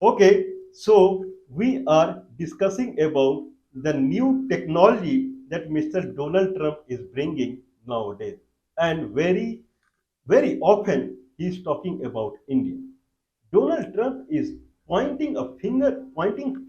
Okay, so we are discussing about the new technology that Mr. Donald Trump is bringing nowadays. And very often he is talking about India. Donald Trump is pointing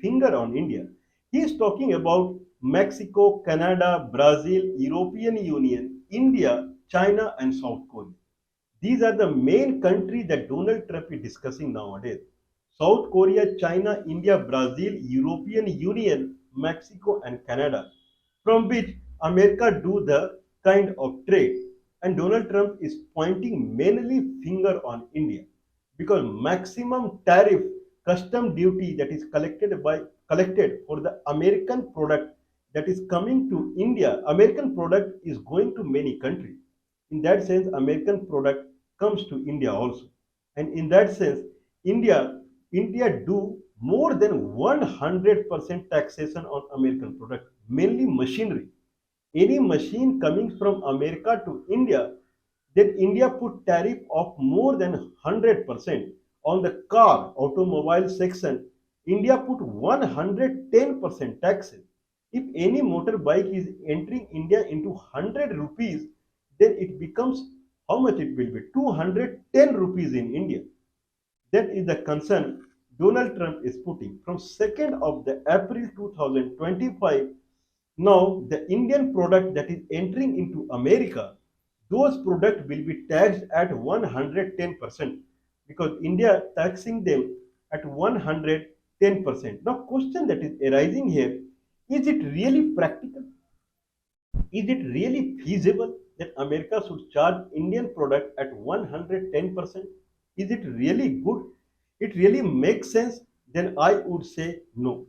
finger on India. He is talking about Mexico, Canada, Brazil, European Union, India, China, and South Korea. These are the main countries that Donald Trump is discussing nowadays. South Korea, China, India, Brazil, European Union, Mexico, and Canada, from which America do the kind of trade. And Donald Trump is pointing mainly finger on India because maximum tariff custom duty that is collected for the American product that is coming to India. American product is going to many countries. In that sense, American product comes to India also. And in that sense, India do more than 100% taxation on American product, mainly machinery. Any machine coming from America to India, then India put tariff of more than 100% on the car automobile section. India put 110% taxes. If any motorbike is entering India into 100 rupees, then it becomes how much it will be 210 rupees in India. That is the concern Donald Trump is putting. From 2nd of the April 2025, now the Indian product that is entering into America, those products will be taxed at 110% because India taxing them at 110%. Now, question that is arising here, is it really practical? Is it really feasible that America should charge Indian product at 110%? Is it really good? It really makes sense? Then I would say no.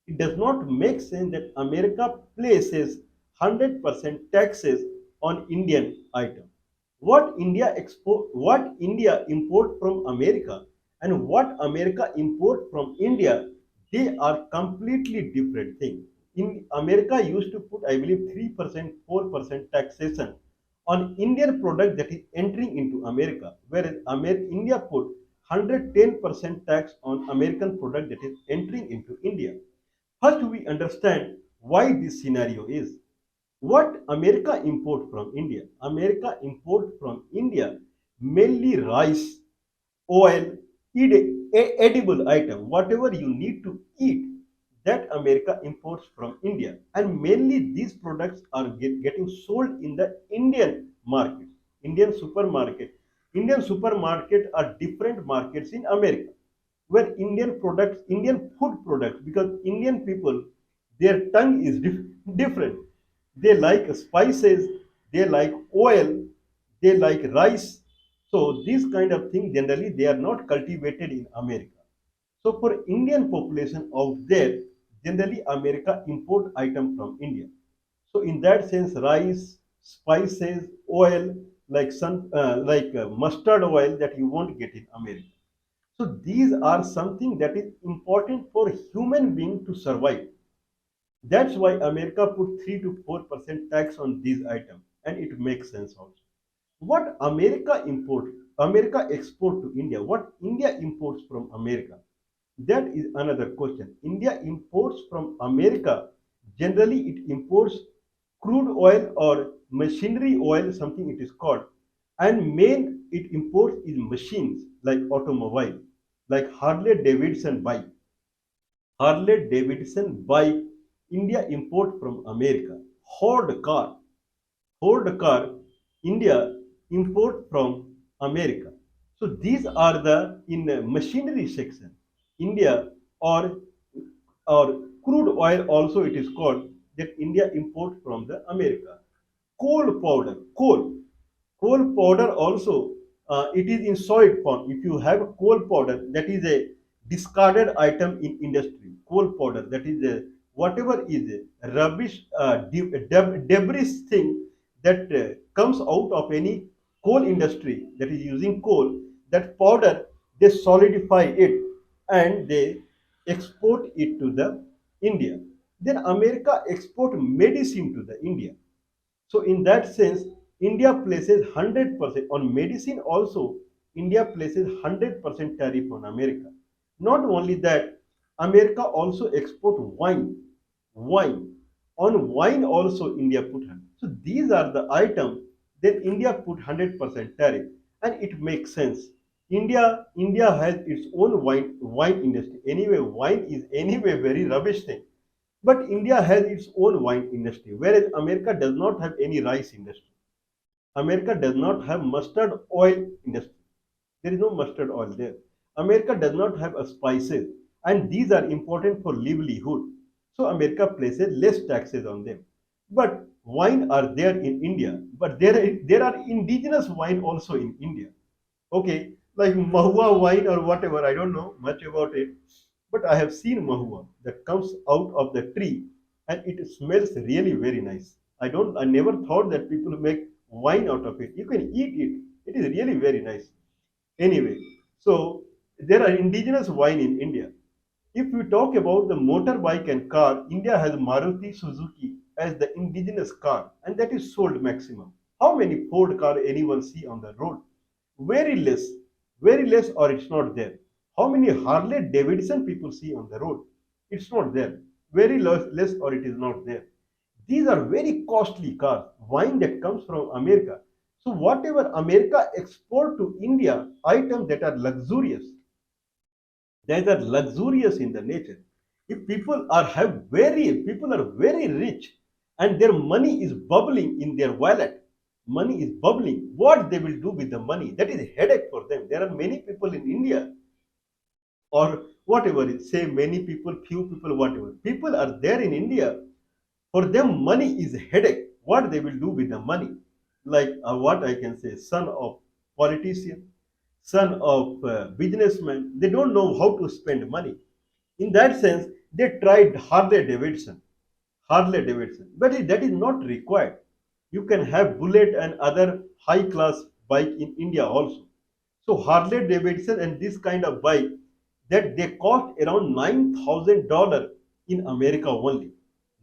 It does not make sense that America places 100% taxes on Indian item. What India import from America and what America import from India, they are completely different things. In America used to put, I believe, 3%, 4% taxation on Indian product that is entering into America, whereas India put 110% tax on American product that is entering into India. First, we understand why this scenario is. What America import from India? America import from India mainly rice, oil, edible item, whatever you need to eat, that America imports from India. And mainly these products are getting sold in the Indian market, Indian supermarket. Indian supermarket are different markets in America where Indian products, Indian food products, because Indian people, their tongue is different. They like spices, they like oil, they like rice. So these kind of things generally they are not cultivated in America. So for Indian population out there, generally America import item from India. So in that sense, rice, spices, oil, like mustard oil that you won't get in America. So these are something that is important for human being to survive. That's why America put 3 to 4% tax on these items, and it makes sense also. What America export to India, what India imports from America, that is another question. India imports from America, generally it imports crude oil or machinery oil, something it is called, and main it imports is machines like automobile, like Harley Davidson bike. Harley Davidson bike, India import from America. Ford car, Ford car, India import from America. So these are the in the machinery section. India or crude oil also it is called that India import from the America. Coal powder also it is in solid form. If you have a coal powder, that is a discarded item in industry. Coal powder, that is a whatever is a rubbish debris thing that comes out of any coal industry that is using coal. That powder they solidify it and they export it to the India. Then America export medicine to the India. So in that sense, India places 100% on medicine also. India places 100% tariff on America. Not only that, America also export wine. Wine. On wine also India put 100. So these are the items. Then India put 100% tariff, and it makes sense. India has its own wine industry. Anyway, wine is anyway very rubbish thing. But India has its own wine industry, whereas America does not have any rice industry. America does not have mustard oil industry. There is no mustard oil there. America does not have a spices, and these are important for livelihood. So America places less taxes on them. But wine are there in India, but there are indigenous wine also in India. Okay, like mahua wine or whatever. I don't know much about it, but I have seen mahua that comes out of the tree, and it smells really very nice. I never thought that people make wine out of it. You can eat it. It is really very nice. Anyway, so there are indigenous wine in India. If we talk about the motorbike and car, India has Maruti Suzuki as the indigenous car, and that is sold maximum. How many Ford car anyone see on the road? Very less, very less, or it's not there. How many Harley Davidson people see on the road? It's not there. Very less, or it is not there. These are very costly cars. Wine that comes from America. So whatever America export to India, items that are luxurious, that are luxurious in the nature. If people are very rich and their money is bubbling in their wallet, money is bubbling. What they will do with the money? That is a headache for them. There are many people in India or whatever it say many people, few people, whatever. People are there in India. For them, money is a headache. What they will do with the money? Like what I can say, son of politician, son of businessman, they don't know how to spend money. In that sense, they tried Harley Davidson. Harley Davidson. But that is not required. You can have Bullet and other high class bike in India also. So Harley Davidson and this kind of bike that they cost around $9,000 in America only.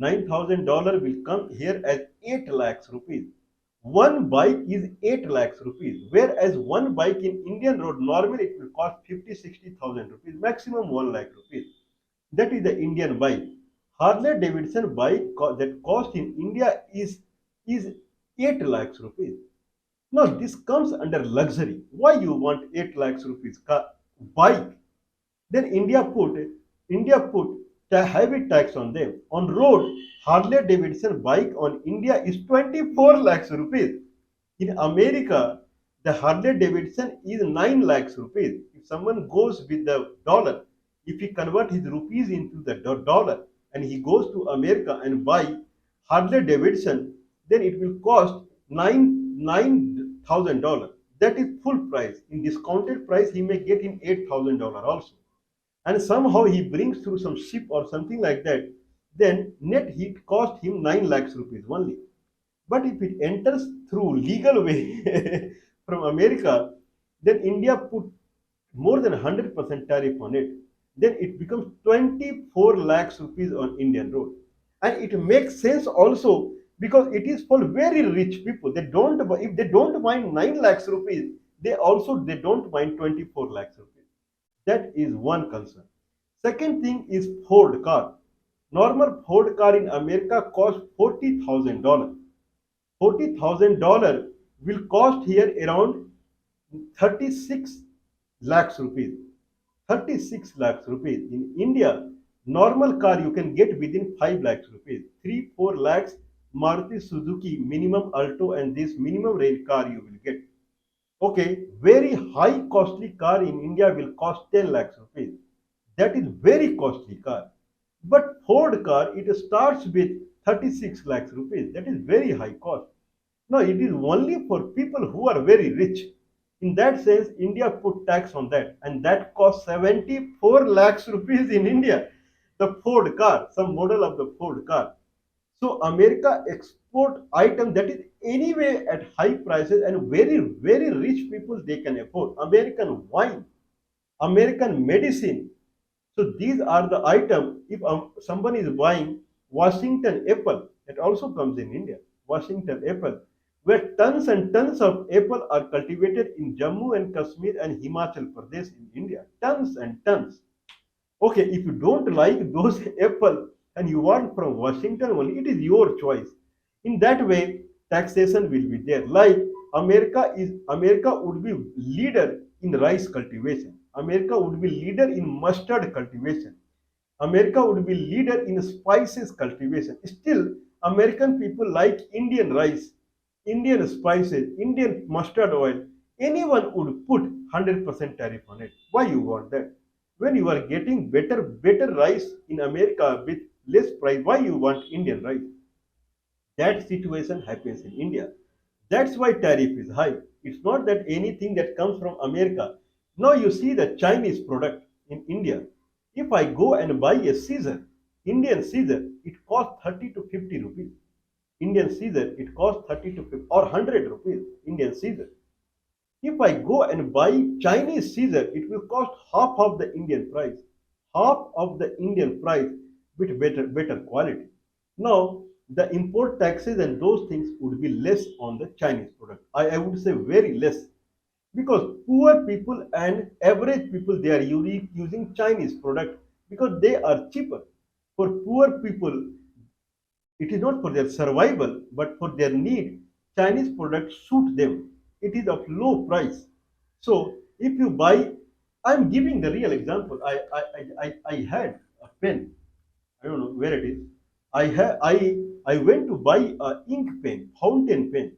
$9,000 will come here as 8 lakhs rupees. One bike is 8 lakhs rupees, whereas one bike in Indian road normally it will cost 50-60,000 rupees, maximum 1 lakh rupees. That is the Indian bike. Harley Davidson bike that cost in India is 8 lakhs rupees. Now this comes under luxury. Why you want 8 lakhs rupees car bike? Then India put the heavy tax on them. On road, Harley Davidson bike on India is 24 lakhs rupees. In America, the Harley Davidson is 9 lakhs rupees. If someone goes with the dollar, if he convert his rupees into the dollar and he goes to America and buy Harley Davidson, then it will cost $9,000. That is full price. In discounted price, he may get in $8,000 also, and somehow he brings through some ship or something like that, then net heat cost him 9 lakhs rupees only. But if it enters through legal way from America, then India put more than 100% tariff on it. Then it becomes 24 lakhs rupees on Indian road. And it makes sense also because it is for very rich people. They don't, if they don't mind 9 lakhs rupees, they don't mind 24 lakhs rupees. That is one concern. Second thing is Ford car. Normal Ford car in America costs $40,000. $40,000 will cost here around 36 lakhs rupees. 36 lakhs rupees. In India, normal car you can get within 5 lakhs rupees. 3 4 lakhs Maruti Suzuki minimum Alto and this minimum range car you will get. Okay, very high costly car in India will cost 10 lakhs rupees. That is very costly car. But Ford car, it starts with 36 lakhs rupees. That is very high cost. No, it is only for people who are very rich. In that sense, India put tax on that, and that costs 74 lakhs rupees in India. The Ford car, some model of the Ford car. So America export item that is anyway at high prices and very rich people they can afford. American wine, American medicine. So these are the item. If someone is buying Washington apple, it also comes in India. Washington apple, where tons and tons of apple are cultivated in Jammu and Kashmir and Himachal Pradesh in India. Tons and tons. Okay, if you don't like those apple and you want from Washington only, it is your choice. In that way, taxation will be there. Like America would be leader in rice cultivation. America would be leader in mustard cultivation. America would be leader in spices cultivation. Still, American people like Indian rice, Indian spices, Indian mustard oil. Anyone would put 100% tariff on it. Why you want that? When you are getting better rice in America with less price, why you want Indian rice? That situation happens in India. That's why tariff is high. It's not that anything that comes from America. Now you see the Chinese product in India. If I go and buy a Caesar, Indian Caesar, it costs 30 to 50 rupees. Indian Caesar, it costs 30 to 50 or 100 rupees. Indian Caesar. If I go and buy Chinese Caesar, it will cost half of the Indian price. Half of the Indian price with better quality. Now, the import taxes and those things would be less on the Chinese product. I would say very less because poor people and average people they are using Chinese product because they are cheaper. For poor people, it is not for their survival, but for their need. Chinese products suit them. It is of low price. So if you buy, I'm giving the real example. I had a pen. I don't know where it is. I went to buy a ink pen, fountain pen.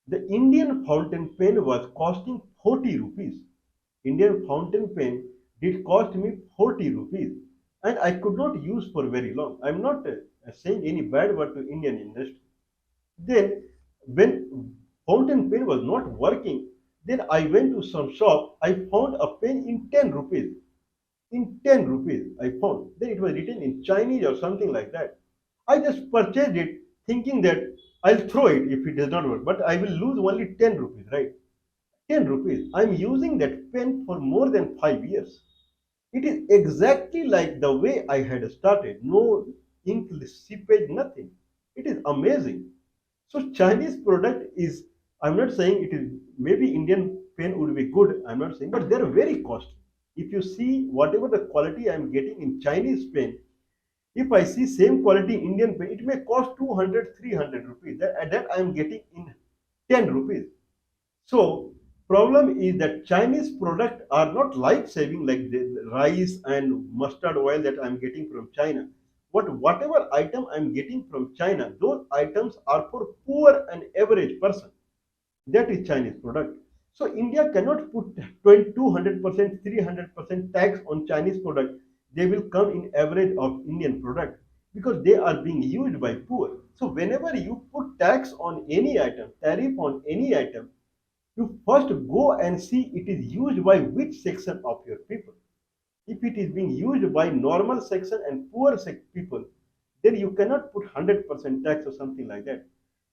The Indian fountain pen was costing 40 rupees. Indian fountain pen did cost me 40 rupees and I could not use for very long. I'm not saying any bad word to Indian industry. Then when fountain pen was not working, then I went to some shop. I found a pen in 10 rupees. In 10 rupees I found. Then it was written in Chinese or something like that. I just purchased it thinking that I'll throw it if it does not work. But I will lose only 10 rupees, right? 10 rupees. I'm using that pen for more than 5 years. It is exactly like the way I had started. No ink seepage, nothing. It is amazing. So Chinese product is, I'm not saying it is, maybe Indian pen would be good, I'm not saying, but they're very costly. If you see whatever the quality I'm getting in Chinese pen, if I see same quality Indian pen, it may cost 200, 300 rupees. That I am getting in 10 rupees. So problem is that Chinese products are not life saving like the rice and mustard oil that I'm getting from China. But whatever item I'm getting from China, those items are for poor and average person. That is Chinese product. So India cannot put 200%, 300% tax on Chinese product. They will come in average of Indian product because they are being used by poor. So whenever you put tax on any item, tariff on any item, you first go and see it is used by which section of your people. If it is being used by normal section and poor people, then you cannot put 100% tax or something like that.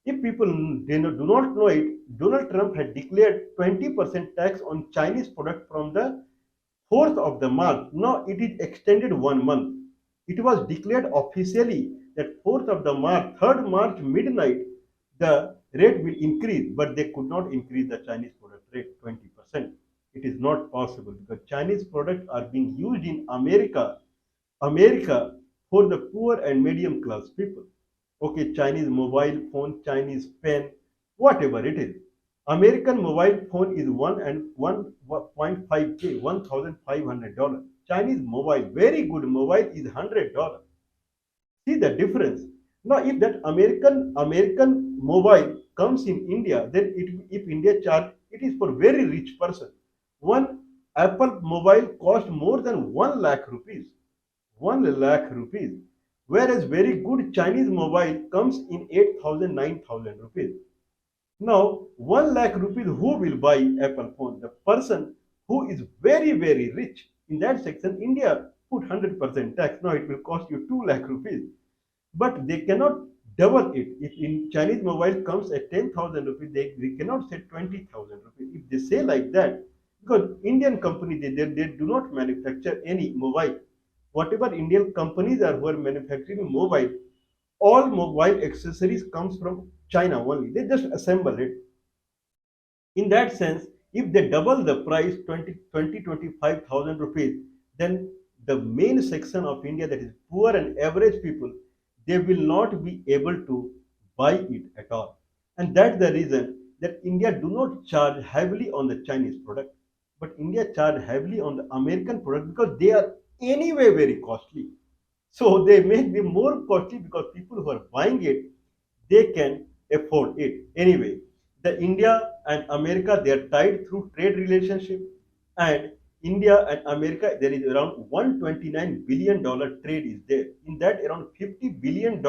If people do not know it, Donald Trump had declared 20% tax on Chinese product from the 4th of the March. Now it is extended 1 month. It was declared officially that 4th of the March, 3rd March midnight, the rate will increase, but they could not increase the Chinese product rate 20%. It is not possible because Chinese products are being used in America for the poor and medium class people. Okay, Chinese mobile phone, Chinese pen, whatever it is. American mobile phone is 1.5K, $1,500. Chinese mobile, very good mobile is $100. See the difference. Now, if that American mobile comes in India, then if India charge, it is for very rich person. One Apple mobile cost more than 1 lakh rupees. 1 lakh rupees. Whereas very good Chinese mobile comes in 8,000, 9,000 rupees. Now, 1 lakh rupees, who will buy Apple phone? The person who is very rich. In that section, India put 100% tax. Now it will cost you 2 lakh rupees. But they cannot double it. If in Chinese mobile comes at 10,000 rupees, they cannot say 20,000 rupees. If they say like that, because Indian company, they do not manufacture any mobile. Whatever Indian companies are who are manufacturing mobile, all mobile accessories comes from China only. They just assemble it. In that sense, if they double the price 20 25,000 rupees, then the main section of India, that is poor and average people, they will not be able to buy it at all. And that's the reason that India do not charge heavily on the Chinese product, but India charge heavily on the American product because they are anyway very costly. So they may be more costly because people who are buying it, they can afford it. Anyway, the India and America, they are tied through trade relationship, and India and America, there is around $129 billion trade is there. In that, around $50 billion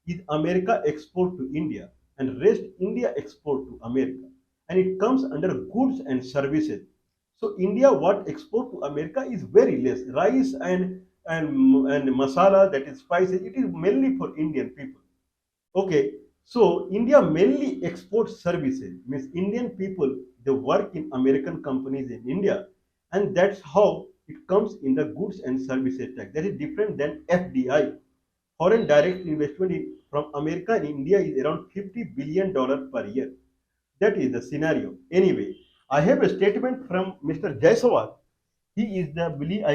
is America export to India, and rest India export to America, and it comes under goods and services. So India, what export to America is very less. Rice and masala, that is spices, it is mainly for Indian people. Okay, so India mainly exports services. Means Indian people, they work in American companies in India, and that's how it comes in the goods and services tax. That is different than FDI. Foreign direct investment from America in India is around $50 billion per year. That is the scenario. Anyway, I have a statement from Mr. Jaiswal. He is I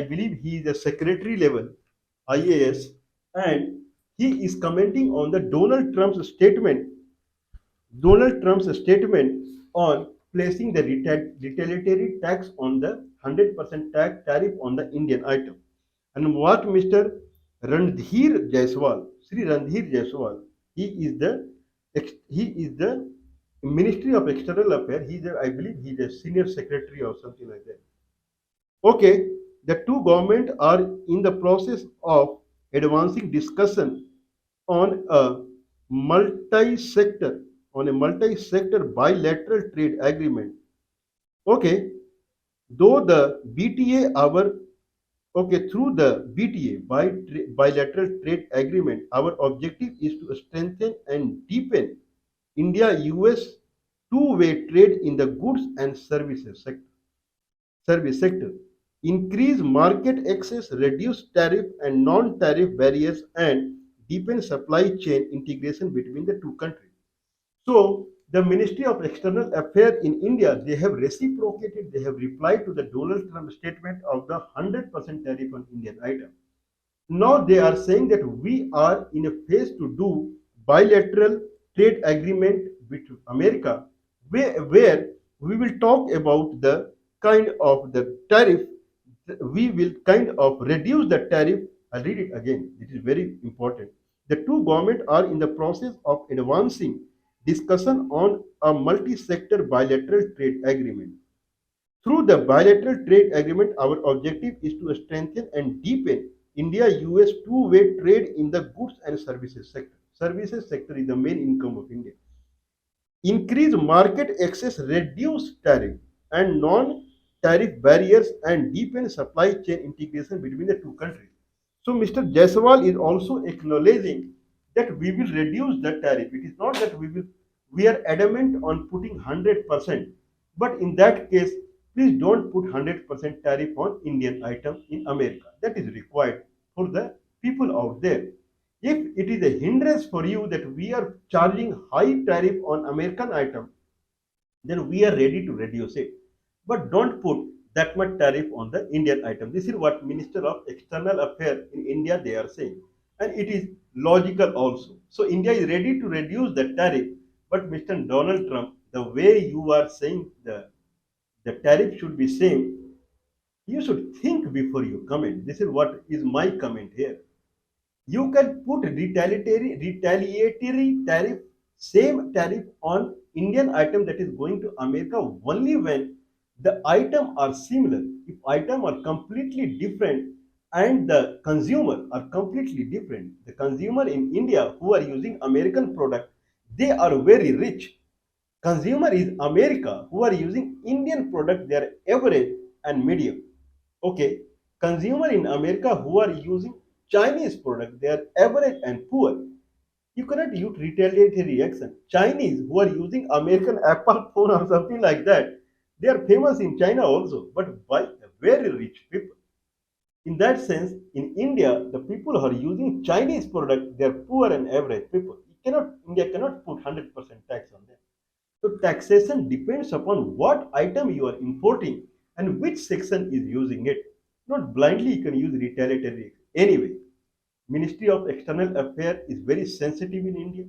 believe he is a secretary level IAS, and he is commenting on the Donald Trump's statement on placing the retaliatory tax on the 100% tax tariff on the Indian item. And what Mr. Randhir Jaiswal, Sri Randhir Jaiswal, he is the he is the Ministry of External Affairs. I believe he is a senior secretary or something like that. Okay, the two governments are in the process of advancing discussion on a multi-sector multi-sector bilateral trade agreement. Okay, though the BTA our okay through the BTA bilateral trade agreement, our objective is to strengthen and deepen India-US two-way trade in the goods and service sector, increase market access, reduce tariff and non-tariff barriers, and deepen supply chain integration between the two countries. So the Ministry of External Affairs in India, they have reciprocated, they have replied to the Donald Trump statement of the 100% tariff on Indian item. Now they are saying that we are in a phase to do bilateral trade agreement with America, where we will talk about the kind of the tariff. We will kind of reduce the tariff. I'll read it again. It is very important. The two governments are in the process of advancing discussion on a multi-sector bilateral trade agreement. Through the bilateral trade agreement, our objective is to strengthen and deepen India-US two-way trade in the goods and services sector. Services sector is the main income of India. Increase market access, reduce tariff and non-tariff barriers, and deepen supply chain integration between the two countries. So Mr. Jaiswal is also acknowledging that we will reduce the tariff. It is not that we are adamant on putting 100%, but in that case, please don't put 100% tariff on Indian items in America. That is required for the people out there. If it is a hindrance for you that we are charging high tariff on American item, then we are ready to reduce it. But don't put that much tariff on the Indian item. This is what Minister of External Affairs in India they are saying. And it is logical also. So India is ready to reduce the tariff, but Mr. Donald Trump, the way you are saying the tariff should be same, you should think before you comment. This is what is my comment here. You can put retaliatory tariff, same tariff on Indian item that is going to America only when the item are similar. If item are completely different and the consumer are completely different, the consumer in India who are using American product, they are very rich. Consumer is America who are using Indian product, they are average and medium. Okay, consumer in America who are using Chinese product, they are average and poor. You cannot use retaliatory action. Chinese who are using American Apple phone or something like that, they are famous in China also, but by very rich people. In that sense, in India, the people who are using Chinese product, they are poor and average people. India cannot put 100% tax on them. So taxation depends upon what item you are importing and which section is using it. Not blindly you can use retaliatory. Anyway, Ministry of External Affairs is very sensitive in India,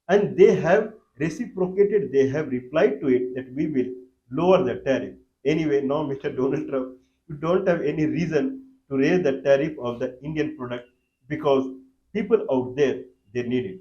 and they have reciprocated. They have replied to it that we will lower the tariff. Anyway, now Mr. Donald Trump, you don't have any reason to raise the tariff of the Indian product because people out there they need it.